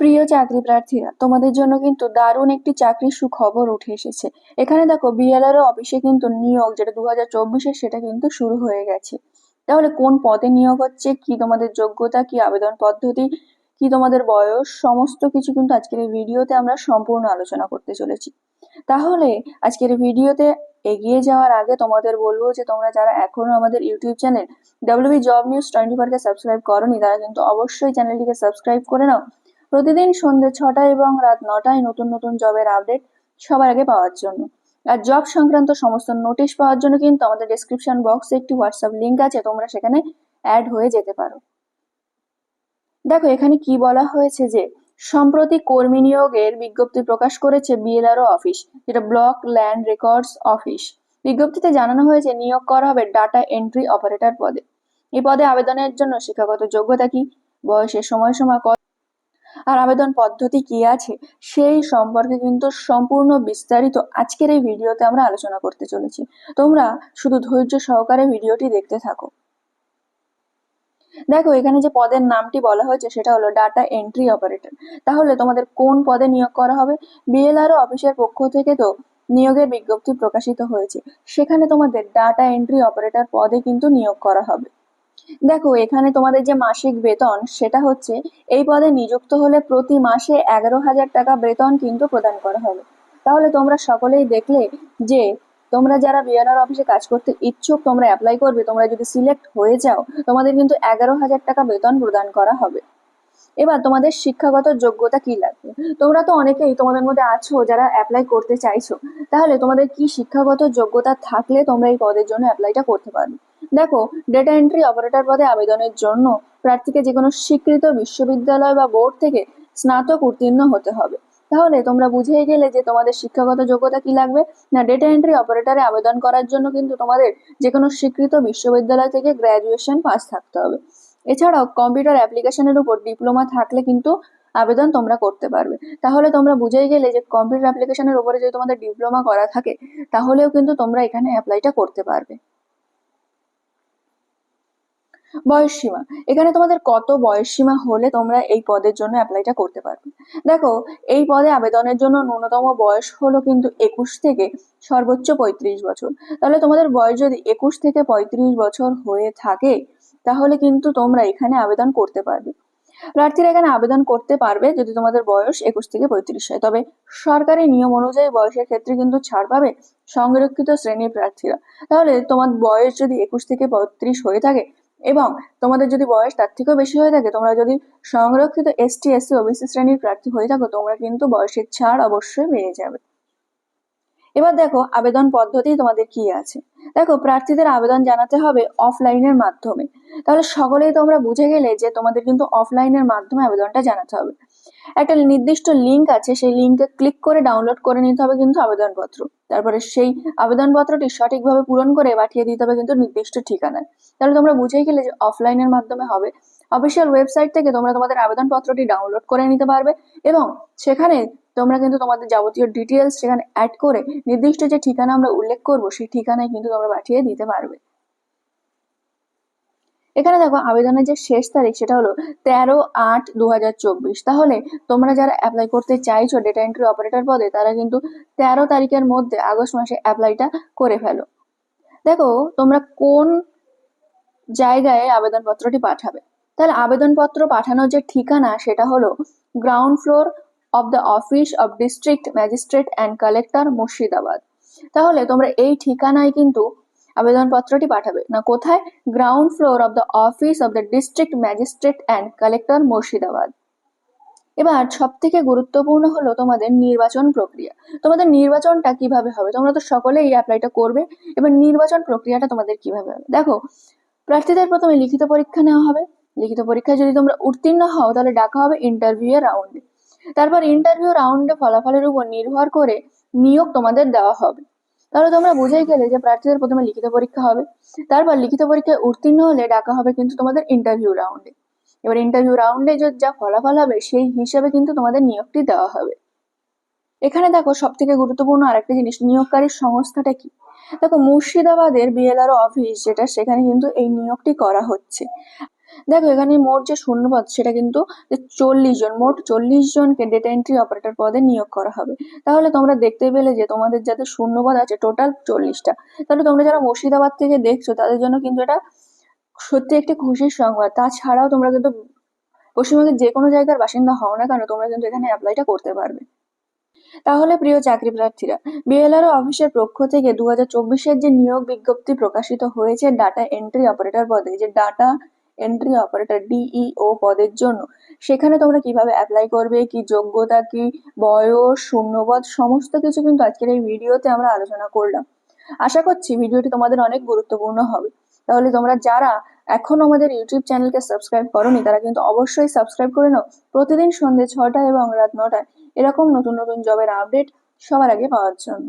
প্রিয় চাকরি প্রার্থীরা, তোমাদের জন্য কিন্তু দারুণ একটি চাকরির সুখবর উঠে এসেছে। এখানে দেখো, বিএলআরও অফিসে কিন্তু নিয়োগ যেটা 2024-এর, সেটা কিন্তু শুরু হয়ে গেছে। তাহলে কোন পদে নিয়োগ হচ্ছে, কি তোমাদের যোগ্যতা, কি আবেদন পদ্ধতি, কি তোমাদের বয়স, সমস্ত কিছু কিন্তু আজকের এই ভিডিওতে আমরা সম্পূর্ণ আলোচনা করতে চলেছি। তাহলে আজকের ভিডিওতে এগিয়ে যাওয়ার আগে তোমাদের বলবো যে তোমরা যারা এখনো আমাদের YouTube channel WB job news 24 কে সাবস্ক্রাইব করোনি, তারা কিন্তু অবশ্যই চ্যানেলটিকে সাবস্ক্রাইব করে নাও। প্রতিদিন সন্ধ্যে 6টায় এবং রাত 9টায় নতুন নতুন জবের আপডেট সবার আগে পাওয়ার জন্য। আর জব সংক্রান্ত সমস্ত নোটিশ পাওয়ার জন্য কিন্তু আমাদের ডেসক্রিপশন বক্সে একটি হোয়াটসঅ্যাপ লিংক আছে, তোমরা সেখানে অ্যাড হয়ে যেতে পারো। দেখো, এখানে কি বলা হয়েছে যে সম্প্রতি কর্মী নিয়োগের বিজ্ঞপ্তি প্রকাশ করেছে বিএলআরও অফিস, যেটা ব্লক ল্যান্ড রেকর্ডস অফিস। বিজ্ঞপ্তিতে জানানো হয়েছে নিয়োগ করা হবে ডাটা এন্ট্রি অপারেটর পদে। এই পদে আবেদনের জন্য শিক্ষাগত যোগ্যতা কি, বয়সের সময়সীমা কত, আর আবেদন পদ্ধতি কি আছে, সেই সম্পর্কে কিন্তু সম্পূর্ণ বিস্তারিত আজকের এই ভিডিওতে আমরা আলোচনা করতে চলেছি। তোমরা শুধু ধৈর্য সহকারে ভিডিওটি দেখতে থাকো। দেখো, এখানে যে পদের নামটি বলা হয়েছে সেটা হলো ডাটা এন্ট্রি অপারেটর। তাহলে তোমাদের কোন পদে নিয়োগ করা হবে? বিএলআরও অফিসের পক্ষ থেকে তো নিয়োগের বিজ্ঞপ্তি প্রকাশিত হয়েছে, সেখানে তোমাদের ডাটা এন্ট্রি অপারেটর পদে কিন্তু নিয়োগ করা হবে। দেখো, এখানে তোমাদের যে মাসিক বেতন সেটা হচ্ছে, এই পদে নিযুক্ত হলে প্রতি মাসে 11,000 টাকা বেতন কিন্তু প্রদান করা হবে। তাহলে তোমরা সকলেই দেখলে যে তোমরা যারা বিএলআর অফিসে কাজ করতে ইচ্ছুক, তোমরা অ্যাপ্লাই করবে। তোমরা যদি সিলেক্ট হয়ে যাও, তোমাদের কিন্তু 11,000 টাকা বেতন প্রদান করা হবে। এবার তোমাদের শিক্ষাগত যোগ্যতা কি লাগবে? তোমরা তো অনেকেই তোমাদের মধ্যে আছো যারা অ্যাপ্লাই করতে চাইছো। তাহলে তোমাদের কি শিক্ষাগত যোগ্যতা থাকলে তোমরা এই পদের জন্য অ্যাপ্লাইটা করতে পারবে? দেখো, ডেটা এন্ট্রি অপারেটর পদে আবেদনের জন্য প্রার্থীকে যে কোনো স্বীকৃত বিশ্ববিদ্যালয় বা বোর্ড থেকে স্নাতক উত্তীর্ণ হতে হবে। তাহলে তোমরা বুঝেই গেলে যে তোমাদের শিক্ষাগত যোগ্যতা কি লাগবে। না, ডেটা এন্ট্রি অপারেটরে আবেদন করার জন্য কিন্তু তোমাদের যে কোনো স্বীকৃত বিশ্ববিদ্যালয় থেকে গ্র্যাজুয়েশন পাস থাকতে হবে। এছাড়াও কম্পিউটার অ্যাপ্লিকেশনের উপর ডিপ্লোমা থাকলে কিন্তু আবেদন তোমরা করতে পারবে। তাহলে তোমরা বুঝেই গেলে যে কম্পিউটার অ্যাপ্লিকেশনের উপরে যদি তোমাদের ডিপ্লোমা করা থাকে, তাহলেও কিন্তু তোমরা এখানে অ্যাপ্লাইটা করতে পারবে। বয়স সীমা, এখানে তোমাদের কত বয়স সীমা হলে তোমরা এই পদের জন্য অ্যাপ্লাইটা করতে পারবে? দেখো, এই পদে আবেদনের জন্য ন্যূনতম বয়স হলো কিন্তু 21 থেকে সর্বোচ্চ 35 বছর। তাহলে তোমাদের বয়স যদি 21 থেকে 35 বছর হয়ে থাকে, তাহলে কিন্তু তোমরা এখানে আবেদন করতে পারবে। প্রার্থীরা এখানে আবেদন করতে পারবে যদি তোমাদের বয়স 21 থেকে 35 হয়। তবে সরকারি নিয়ম অনুযায়ী বয়সের ক্ষেত্রে কিন্তু ছাড় পাবে সংরক্ষিত শ্রেণীর প্রার্থীরা। তাহলে তোমার বয়স যদি 21 থেকে 35 হয়ে থাকে এবং তোমাদের যদি বয়স তার থেকেও বেশি হয়ে থাকে, তোমরা যদি সংরক্ষিত ST SC OBC শ্রেণীর প্রার্থী হয়ে থাকো, তোমরা কিন্তু বয়সের ছাড় অবশ্যই পেয়ে যাবে। এবার দেখো, আবেদন পদ্ধতি তোমাদের কি আছে। দেখো, প্রার্থীদের আবেদন জানাতে হবে অফলাইনের মাধ্যমে। তাহলে সকলেই তোমরা বুঝে গেলে যে তোমাদের কিন্তু অফলাইনের মাধ্যমে আবেদনটা জানাতে হবে। একটা নির্দিষ্ট লিঙ্ক আছে, সেই লিঙ্কে ক্লিক করে ডাউনলোড করে নিতে হবে কিন্তু আবেদনপত্র। তারপরে সেই আবেদনপত্রটি সঠিকভাবে পূরণ করে পাঠিয়ে দিতে হবে কিন্তু নির্দিষ্ট ঠিকানায়। তাহলে তোমরা বুঝেই গেলে যে অফলাইনের মাধ্যমে হবে। অফিসিয়াল ওয়েবসাইট থেকে তোমরা তোমাদের আবেদনপত্রটি ডাউনলোড করে নিতে পারবে এবং সেখানে তোমরা কিন্তু তোমাদের যাবতীয় ডিটেলস সেখানে অ্যাড করে নির্দিষ্ট যে ঠিকানা আমরা উল্লেখ করব, সেই ঠিকানায় কিন্তু তোমরা পাঠিয়ে দিতে পারবে। এখানে দেখো, আবেদনের যে শেষ তারিখ সেটা হলো 13/8/2024। তাহলে তোমরা যারা অ্যাপ্লাই করতে চাইছো ডেটা এন্ট্রি অপারেটর পদে, তারা কিন্তু 13 তারিখের মধ্যে আগস্ট মাসে অ্যাপ্লাইটা করে ফেলো। দেখো, তোমরা কোন জায়গায় আবেদনপত্রটি পাঠাবে। তাহলে আবেদনপত্র পাঠানোর যে ঠিকানা সেটা হলো ground floor of the office of district magistrate and collector, Murshidabad. তাহলে তোমরা এই ঠিকানায় কিন্তু আবেদনপত্রটি পাঠাবে। না, কোথায়? Ground floor of the office of the district magistrate and collector, Murshidabad. এবার সব থেকে গুরুত্বপূর্ণ হলো তোমাদের নির্বাচন প্রক্রিয়া। তোমাদের নির্বাচনটা কিভাবে হবে? তোমরা তো সকলেই এই অ্যাপ্লাইটা করবে, এবার নির্বাচন প্রক্রিয়াটা তোমাদের কিভাবে হবে। দেখো, প্রার্থীদের প্রথমে লিখিত পরীক্ষা নেওয়া হবে। লিখিত পরীক্ষায় যদি তোমরা উত্তীর্ণ হও, তাহলে ডাকা হবে ইন্টারভিউ এর রাউন্ডে। তারপর ইন্টারভিউ রাউন্ডে ফলাফলের উপর নির্ভর করে নিয়োগ তোমাদের দেওয়া হবে। তাহলে তোমরা বুঝেই গেলে যে প্রার্থীদের প্রথমে লিখিত পরীক্ষা হবে, তারপর লিখিত পরীক্ষায় উত্তীর্ণ হলে ডাকা হবে কিন্তু তোমাদের ইন্টারভিউ রাউন্ডে। এবার ইন্টারভিউ রাউন্ডে যা ফলাফল হবে সেই হিসেবে কিন্তু তোমাদের নিয়োগটি দেওয়া হবে। এখানে দেখো, সব থেকে গুরুত্বপূর্ণ আরেকটা জিনিস, নিয়োগকারী সংস্থাটা কি। দেখো, মুর্শিদাবাদের বিএলআরও অফিস যেটা, সেখানে কিন্তু এই নিয়োগটি করা হচ্ছে। দেখো এখানে মোট যে শূন্যপদ সেটা কিন্তু 40 জন, মোট 40 জনকে ডেটা এন্ট্রি অপারেটর পদে নিয়োগ করা হবে। তাহলে তোমরা দেখতে পেলে যে তোমাদের যাদের শূন্যপদ আছে টোটাল 40টা। তাহলে তোমরা যারা মুর্শিদাবাদ থেকে দেখছো তাদের জন্য কিন্তু এটা সত্যি একটি খুশির সংবাদ। তাছাড়াও তোমরা কিন্তু পশ্চিমবঙ্গের যে কোনো জায়গার বাসিন্দা হও না কেন, তোমরা কিন্তু এখানে অ্যাপ্লাইটা করতে পারবে। তাহলে প্রিয় চাকরি প্রার্থীরা, বিএলআরও অফিসের পক্ষ থেকে 2024-এর যে নিয়োগ বিজ্ঞপ্তি প্রকাশিত হয়েছে ডাটা এন্ট্রি অপারেটর পদে, যে ডাটা এন্ট্রি অপারেটর ডিইও পদের জন্য, সেখানে তোমরা কিভাবে অ্যাপ্লাই করবে, কি যোগ্যতা, কি বয়স, শূন্যপদ, সমস্ত কিছু কিন্তু আজকের এই ভিডিওতে আমরা আলোচনা করলাম। আশা করছি ভিডিওটি তোমাদের অনেক গুরুত্বপূর্ণ হবে। তাহলে তোমরা যারা এখনো আমাদের ইউটিউব চ্যানেলকে সাবস্ক্রাইব করোনি তারা কিন্তু অবশ্যই সাবস্ক্রাইব করে নাও, প্রতিদিন সন্ধ্যে 6টায় এবং রাত 9টায় এরকম নতুন নতুন জবের আপডেট সবার আগে পাওয়ার জন্য।